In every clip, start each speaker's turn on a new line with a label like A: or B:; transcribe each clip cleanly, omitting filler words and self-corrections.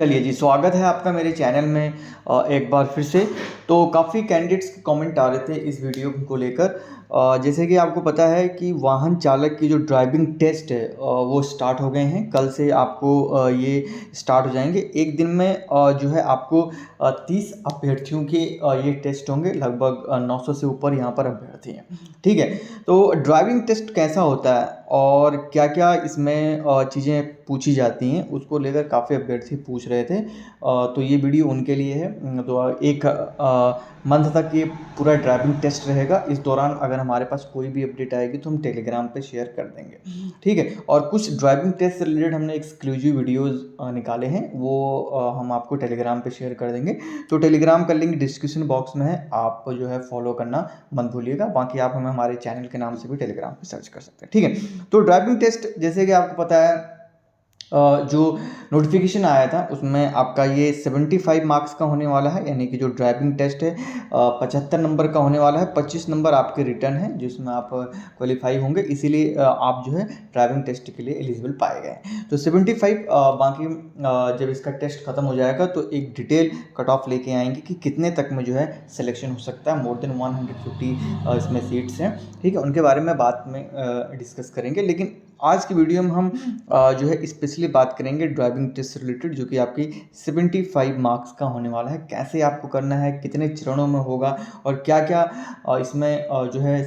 A: चलिए जी, स्वागत है आपका मेरे चैनल में एक बार फिर से। तो काफ़ी कैंडिडेट्स के कमेंट आ रहे थे इस वीडियो को लेकर। जैसे कि आपको पता है कि वाहन चालक की जो ड्राइविंग टेस्ट है वो स्टार्ट हो गए हैं। कल से आपको ये स्टार्ट हो जाएंगे। एक दिन में जो है आपको 30 अभ्यर्थियों के ये टेस्ट होंगे। लगभग 900 से ऊपर यहाँ पर अभ्यर्थी हैं। ठीक है, तो ड्राइविंग टेस्ट कैसा होता है और क्या क्या इसमें चीज़ें पूछी जाती हैं उसको लेकर काफ़ी अभ्यर्थी पूछ रहे थे। तो ये वीडियो उनके लिए है। तो एक मंथ तक ये पूरा ड्राइविंग टेस्ट रहेगा। इस दौरान अगर हमारे पास कोई भी अपडेट आएगी तो हम टेलीग्राम पे शेयर कर देंगे। ठीक है, और कुछ ड्राइविंग टेस्ट से रिलेटेड हमने एक्सक्लूसिव वीडियोस निकाले हैं, वो हम आपको टेलीग्राम पे शेयर कर देंगे। तो टेलीग्राम का लिंक डिस्क्रिप्शन बॉक्स में है, आप जो है फॉलो करना मत भूलिएगा। बाकी आप हमें हमारे चैनल के नाम से भी टेलीग्राम पे सर्च कर सकते हैं। ठीक है, तो ड्राइविंग टेस्ट जैसे कि आपको पता है जो नोटिफिकेशन आया था उसमें आपका ये 75 मार्क्स का होने वाला है, यानी कि जो ड्राइविंग टेस्ट है 75 नंबर का होने वाला है। 25 नंबर आपके रिटर्न है जिसमें आप क्वालिफाई होंगे, इसीलिए आप जो है ड्राइविंग टेस्ट के लिए एलिजिबल पाए गए। तो 75 बाकी जब इसका टेस्ट खत्म हो जाएगा तो एक डिटेल कट ऑफ लेके आएंगे कि कितने तक में जो है सिलेक्शन हो सकता है। मोर देन 150 इसमें सीट्स हैं। ठीक है, उनके बारे में बाद में डिस्कस करेंगे, लेकिन आज की वीडियो में हम जो है स्पेशली बात करेंगे ड्राइविंग टेस्ट से रिलेटेड, जो कि आपकी 75 मार्क्स का होने वाला है। कैसे आपको करना है, कितने चरणों में होगा और क्या क्या इसमें जो है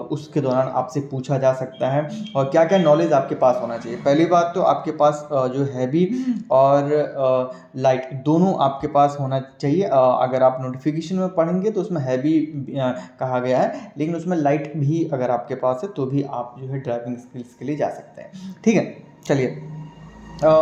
A: उसके दौरान आपसे पूछा जा सकता है और क्या क्या नॉलेज आपके पास होना चाहिए। पहली बात तो आपके पास जो हैवी और लाइट दोनों आपके पास होना चाहिए। अगर आप नोटिफिकेशन में पढ़ेंगे तो उसमें हैवी कहा गया है, लेकिन उसमें लाइट भी अगर आपके पास है तो भी आप जो है ड्राइविंग स्किल्स के लिए जा सकते हैं। ठीक है, चलिए।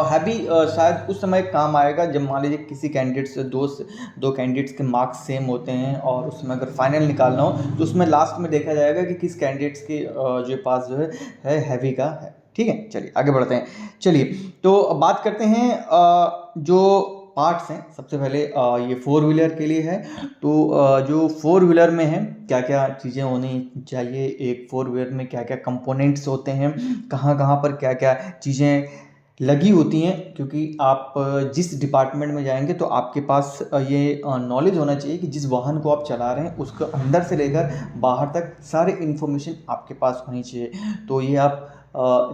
A: हैवी शायद उस समय काम आएगा जब मान लीजिए किसी कैंडिडेट से दो कैंडिडेट्स के मार्क्स सेम होते हैं और उसमें अगर फाइनल निकालना हो तो उसमें लास्ट में देखा जाएगा कि किस कैंडिडेट्स के जो पास जो है हैवी का है। ठीक है, चलिए आगे बढ़ते हैं। चलिए, तो बात करते हैं जो पार्ट्स हैं। सबसे पहले ये 4 व्हीलर के लिए है। तो जो 4 व्हीलर में है क्या क्या चीज़ें होनी चाहिए, एक 4 व्हीलर में क्या क्या कंपोनेंट्स होते हैं, कहाँ कहाँ पर क्या क्या चीज़ें लगी होती हैं, क्योंकि आप जिस डिपार्टमेंट में जाएंगे तो आपके पास ये नॉलेज होना चाहिए कि जिस वाहन को आप चला रहे हैं उसको अंदर से लेकर बाहर तक सारे इन्फॉर्मेशन आपके पास होनी चाहिए। तो ये आप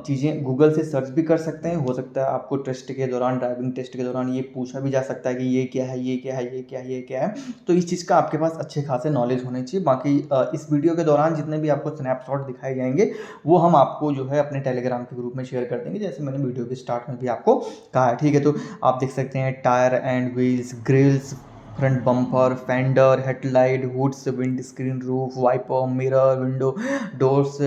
A: चीज़ें गूगल से सर्च भी कर सकते हैं। हो सकता है आपको टेस्ट के दौरान, ड्राइविंग टेस्ट के दौरान ये पूछा भी जा सकता है कि ये क्या है, ये क्या है, ये क्या है, ये क्या है। तो इस चीज़ का आपके पास अच्छे खासे नॉलेज होने चाहिए। बाकी इस वीडियो के दौरान जितने भी आपको स्नैपशॉट दिखाए जाएंगे वो हम आपको जो है अपने टेलीग्राम के ग्रुप में शेयर कर देंगे, जैसे मैंने वीडियो के स्टार्ट में भी आपको कहा है। ठीक है, तो आप देख सकते हैं tyre and wheels, grilles, front bumper, fender, headlight, hoods, wind screen, roof, wiper, mirror, window, doors,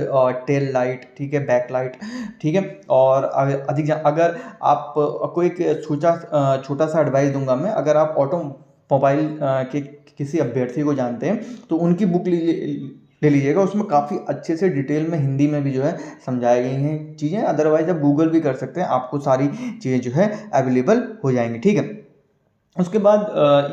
A: tail light, ठीक है, बैक लाइट। ठीक है, और अगर आप कोई एक छोटा सा एडवाइस दूंगा मैं। अगर आप ऑटोमोबाइल के किसी अभ्यर्थी को जानते हैं तो उनकी बुक ले लीजिएगा। उसमें काफ़ी अच्छे से डिटेल में हिंदी में भी जो है समझाई गई हैं चीज़ें। अदरवाइज आप गूगल भी कर सकते हैं, आपको सारी चीज़ें जो है अवेलेबल हो जाएंगी। ठीक है, उसके बाद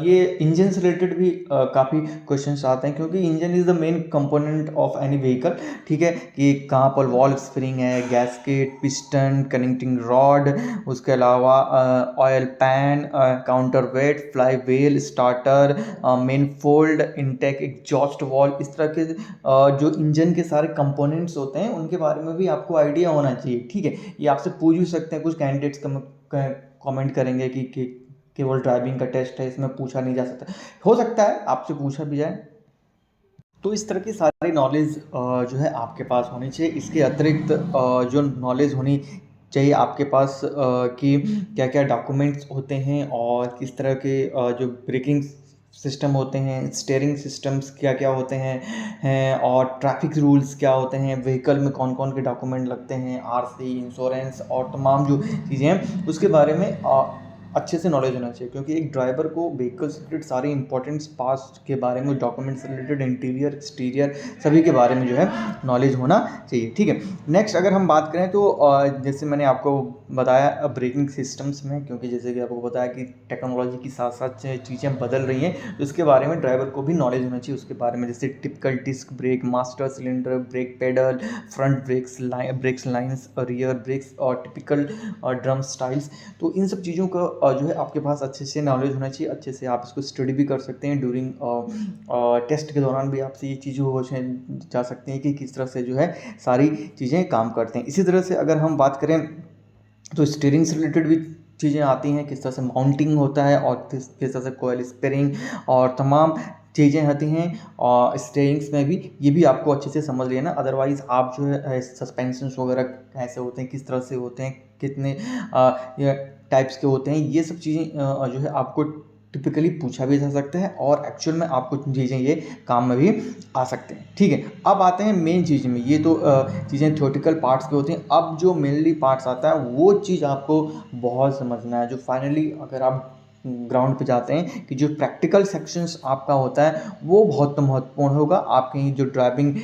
A: ये इंजन से रिलेटेड भी काफ़ी क्वेश्चंस आते हैं, क्योंकि engine is the main component of any vehicle. ठीक है, कि कहाँ पर वॉल्व स्प्रिंग है, गैस्केट, पिस्टन, कनेक्टिंग रॉड, उसके अलावा oil pan, counter wait, fly wheel, starter, main fold, intake, exhaust valve, इस तरह के जो इंजन के सारे कंपोनेंट्स होते हैं उनके बारे में भी आपको आइडिया होना चाहिए। ठीक है, ये आपसे पूछ भी सकते हैं। कुछ कैंडिडेट्स कमेंट करेंगे कि केवल ड्राइविंग का टेस्ट है, इसमें पूछा नहीं जा सकता। हो सकता है आपसे पूछा भी जाए। तो इस तरह की सारी नॉलेज जो है आपके पास होनी चाहिए। इसके अतिरिक्त जो नॉलेज होनी चाहिए आपके पास कि क्या क्या डॉक्यूमेंट्स होते हैं और किस तरह के जो ब्रेकिंग सिस्टम होते हैं, स्टीयरिंग सिस्टम्स क्या क्या होते हैं और ट्रैफिक रूल्स क्या होते हैं, व्हीकल में कौन कौन के डॉक्यूमेंट लगते हैं, आरसी, इंश्योरेंस और तमाम जो चीज़ें हैं उसके बारे में अच्छे से नॉलेज होना चाहिए। क्योंकि एक ड्राइवर को व्हीकल से रिलेटेड सारे इंपॉर्टेंट पार्ट्स के बारे में, डॉक्यूमेंट से रिलेटेड, इंटीरियर, एक्सटीरियर, सभी के बारे में जो है नॉलेज होना चाहिए। ठीक है, नेक्स्ट अगर हम बात करें तो जैसे मैंने आपको बताया ब्रेकिंग सिस्टम्स में, क्योंकि जैसे कि आपको बताया कि टेक्नोलॉजी की साथ साथ चीज़ें बदल रही हैं, तो इसके बारे में ड्राइवर को भी नॉलेज होना चाहिए उसके बारे में। जैसे typical disc brake, master cylinder, brake pedal, front brakes lines, rear brakes और टिपिकल ड्रम स्टाइल्स। तो इन सब चीज़ों का जो है आपके पास अच्छे से नॉलेज होना चाहिए, अच्छे से आप इसको स्टडी भी कर सकते हैं। ड्यूरिंग टेस्ट के दौरान भी आपसे ये चीज़ें हो जा सकती हैं कि किस तरह से जो है सारी चीज़ें काम करते हैं। इसी तरह से अगर हम बात करें तो स्टीयरिंग से रिलेटेड भी चीज़ें आती हैं, किस तरह से माउंटिंग होता है और किस तरह से कोयल स्पेयरिंग और तमाम चीज़ें आती हैं। और स्टीयरिंग्स में भी ये भी आपको अच्छे से समझ लेना, अदरवाइज़ आप जो है सस्पेंशंस वगैरह कैसे होते हैं, किस तरह से होते हैं, कितने ये टाइप्स के होते हैं, ये सब चीज़ें जो है आपको टिपिकली पूछा भी जा सकता है और एक्चुअल में आपको चीज़ें ये काम में भी आ सकते हैं। ठीक है, अब आते हैं मेन चीज़ में। ये तो चीज़ें थ्योरेटिकल पार्ट्स की होती हैं। अब जो मेनली पार्ट्स आता है वो चीज़ आपको बहुत समझना है, जो फाइनली अगर आप ग्राउंड पे जाते हैं कि जो प्रैक्टिकल सेक्शंस आपका होता है वो बहुत महत्वपूर्ण होगा। आपकी जो ड्राइविंग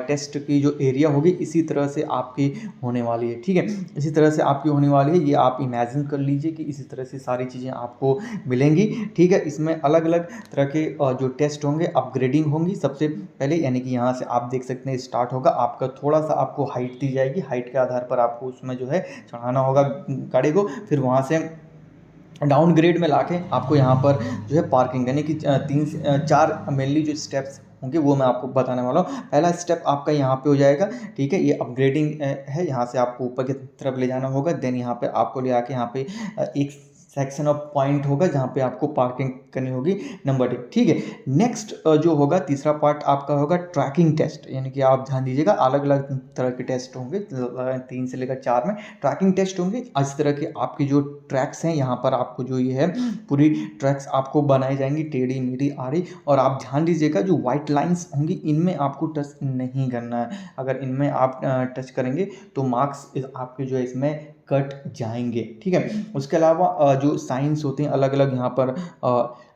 A: टेस्ट की जो एरिया होगी इसी तरह से आपकी होने वाली है। ठीक है, इसी तरह से आपकी होने वाली है, ये आप इमेजिन कर लीजिए कि इसी तरह से सारी चीज़ें आपको मिलेंगी। ठीक है, इसमें अलग अलग तरह के जो टेस्ट होंगे, अपग्रेडिंग होंगी सबसे पहले, यानी कि यहाँ से आप देख सकते हैं स्टार्ट होगा आपका, थोड़ा सा आपको हाइट दी जाएगी, हाइट के आधार पर आपको उसमें जो है चढ़ाना होगा गाड़ी को, फिर वहाँ से डाउनग्रेड में लाके आपको यहाँ पर जो है पार्किंग, यानी कि 3 से 4 मेनली जो स्टेप्स होंगे वो मैं आपको बताने वाला हूँ। पहला स्टेप आपका यहाँ पे हो जाएगा। ठीक है, ये अपग्रेडिंग है, यहाँ से आपको ऊपर की तरफ ले जाना होगा। देन यहाँ पे आपको ले आके यहाँ पे एक सेक्शन ऑफ पॉइंट होगा जहाँ पे आपको पार्किंग करनी होगी, नंबर 1। ठीक है, नेक्स्ट जो होगा तीसरा पार्ट आपका होगा ट्रैकिंग टेस्ट, यानी कि आप ध्यान दीजिएगा अलग अलग तरह के टेस्ट होंगे, 3 से लेकर 4 में ट्रैकिंग टेस्ट होंगे। इस तरह के आपकी जो ट्रैक्स हैं यहाँ पर आपको जो ये है पूरी ट्रैक्स आपको बनाई जाएंगी, टेढ़ी मेढ़ी आड़ी, और आप ध्यान दीजिएगा जो व्हाइट लाइंस होंगी इनमें आपको टच नहीं करना है। अगर इनमें आप टच करेंगे तो मार्क्स आपके जो है इसमें कट जाएंगे। ठीक है, उसके अलावा जो साइंस होते हैं अलग अलग यहाँ पर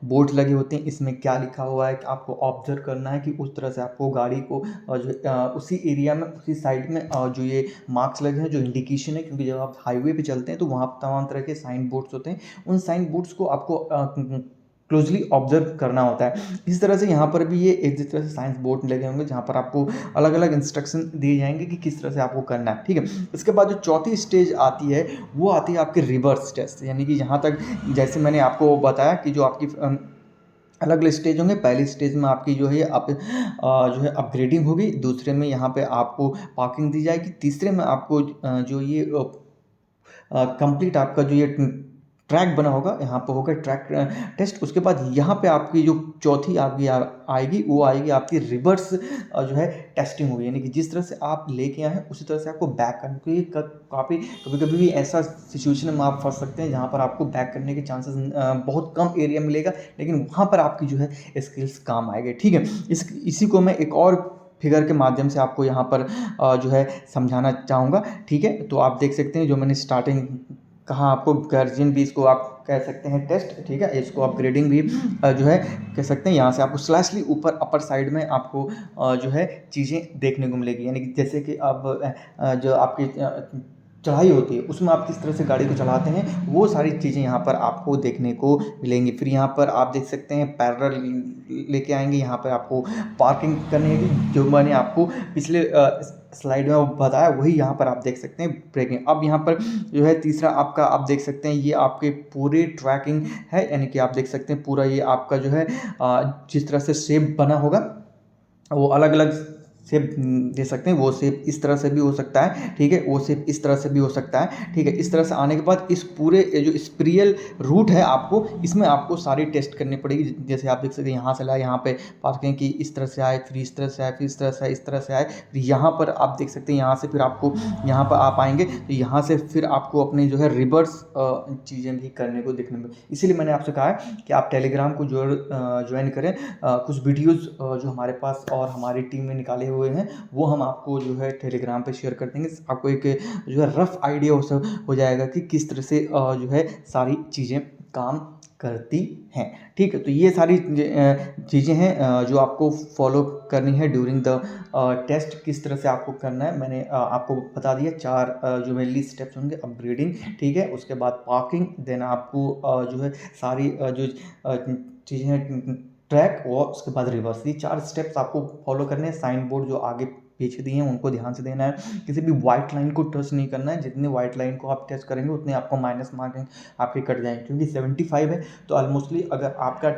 A: बोर्ड लगे होते हैं, इसमें क्या लिखा हुआ है कि आपको ऑब्जर्व करना है कि उस तरह से आपको गाड़ी को जो उसी एरिया में उसी साइड में जो ये मार्क्स लगे हैं जो इंडिकेशन है, क्योंकि जब आप हाईवे पे चलते हैं तो वहाँ तमाम तरह के साइन बोर्ड्स होते हैं, उन साइन बोर्ड्स को आपको क्लोजली ऑब्जर्व करना होता है। इस तरह से यहाँ पर भी ये एक जिस तरह से साइंस बोर्ड लगे होंगे जहाँ पर आपको अलग अलग इंस्ट्रक्शन दिए जाएंगे कि किस तरह से आपको करना है। ठीक है, इसके बाद जो चौथी स्टेज आती है वो आती है आपके रिवर्स टेस्ट, यानी कि यहाँ तक जैसे मैंने आपको बताया कि जो आपकी अलग अलग स्टेज होंगे। पहली स्टेज में आपकी जो है आप जो है अपग्रेडिंग होगी, दूसरे में यहाँ पे आपको पार्किंग दी जाएगी, तीसरे में आपको जो ये कंप्लीट आपका जो ये ट्रैक बना होगा यहाँ पे होगा ट्रैक टेस्ट। उसके बाद यहाँ पे आपकी जो चौथी आपकी आएगी वो आएगी आपकी रिवर्स जो है टेस्टिंग होगी, यानी कि जिस तरह से आप लेके आए हैं उसी तरह से आपको बैक करना, क्योंकि काफ़ी कभी कभी भी ऐसा सिचुएशन में आप फंस सकते हैं जहाँ पर आपको बैक करने के चांसेस बहुत कम एरिया मिलेगा, लेकिन वहाँ पर आपकी जो है स्किल्स काम आएंगे। ठीक है, इसी को मैं एक और फिगर के माध्यम से आपको यहाँ पर जो है समझाना चाहूँगा। ठीक है, तो आप देख सकते हैं जो मैंने स्टार्टिंग कहा आपको गार्जियन भी इसको आप कह सकते हैं टेस्ट। ठीक है, इसको अपग्रेडिंग भी जो है कह सकते हैं। यहाँ से आपको स्लैशली ऊपर अपर साइड में आपको जो है चीज़ें देखने को मिलेगी, यानी कि जैसे कि अब जो आपकी चढ़ाई होती है उसमें आप किस तरह से गाड़ी को चलाते हैं वो सारी चीज़ें यहाँ पर आपको देखने को मिलेंगी। फिर यहाँ पर आप देख सकते हैं पैरेलल लेके आएंगे, यहाँ पर आपको पार्किंग करनी है जो मैंने आपको पिछले स्लाइड में बताया वही यहाँ पर आप देख सकते हैं ब्रेकिंग। अब यहाँ पर जो है तीसरा आपका आप देख सकते हैं ये आपके पूरे ट्रैकिंग है, यानी कि आप देख सकते हैं पूरा ये आपका जो है जिस तरह से शेप बना होगा वो अलग अलग शेप दे सकते हैं। वो शेप इस तरह से भी हो सकता है, ठीक है, वो शेप इस तरह से भी हो सकता है। ठीक है, इस तरह से आने के बाद इस पूरे जो स्पिरियल रूट है आपको इसमें आपको सारी टेस्ट करनी पड़ेगी। जैसे आप देख सकते हैं यहाँ से लाए, यहाँ पे पार्किंग की इस तरह से आए, फिर इस तरह से आए, फिर इस तरह से आए, इस तरह से आए, फिर यहाँ पर आप देख सकते हैं यहाँ से फिर आपको यहाँ पर आप आएंगे तो यहाँ से फिर आपको अपने जो है रिवर्स चीज़ें भी करने को देखने में। इसीलिए मैंने आपसे कहा है कि आप टेलीग्राम को ज्वाइन करें। कुछ वीडियोज़ जो हमारे पास और हमारी टीम में निकाले हुए हैं वो हम आपको जो है टेलीग्राम पे शेयर कर देंगे। आपको एक जो है रफ आइडिया हो जाएगा कि किस तरह से जो है सारी चीज़ें काम करती हैं। ठीक है, तो ये सारी चीज़ें हैं जो आपको फॉलो करनी है ड्यूरिंग द टेस्ट। किस तरह से आपको करना है मैंने आपको बता दिया। 4 जो मेनली स्टेप्स होंगे अपग्रेडिंग, ठीक है, उसके बाद पार्किंग, देन आपको जो है सारी जो चीज़ें हैं ट्रैक, और उसके बाद रिवर्स। ये 4 स्टेप्स आपको फॉलो करने हैं। साइन बोर्ड जो आगे पीछे दिए हैं उनको ध्यान से देना है, किसी भी वाइट लाइन को टच नहीं करना है। जितने वाइट लाइन को आप टच करेंगे उतने आपको माइनस मार्किंग आपके कट जाएंगे, क्योंकि 75 है तो ऑलमोस्टली अगर आपका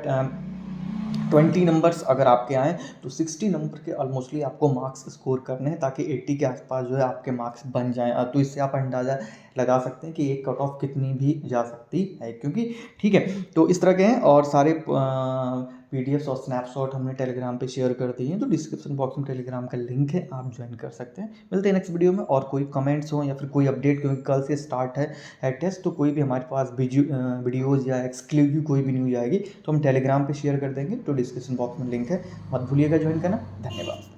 A: 20 नंबर्स अगर आपके आएँ तो 60 नंबर के ऑलमोस्टली आपको मार्क्स स्कोर करने हैं, ताकि 80 के आसपास जो है आपके मार्क्स बन जाएँ। तो इससे आप अंदाज़ा लगा सकते हैं कि एक कट ऑफ कितनी भी जा सकती है, क्योंकि ठीक है। तो इस तरह के हैं, और सारे पीडीएफ्स और स्नैपशॉट हमने टेलीग्राम पे शेयर कर दिए हैं, तो डिस्क्रिप्शन बॉक्स में टेलीग्राम का लिंक है, आप ज्वाइन कर सकते हैं। मिलते हैं नेक्स्ट वीडियो में, और कोई कमेंट्स हो या फिर कोई अपडेट, क्योंकि कल से स्टार्ट है टेस्ट, तो कोई भी हमारे पास वीडियोज़ या एक्सक्लूसिव कोई भी न्यूज़ आएगी तो हम टेलीग्राम पे शेयर कर देंगे। तो डिस्क्रिप्शन बॉक्स में लिंक है, मत भूलिएगा ज्वाइन करना। धन्यवाद।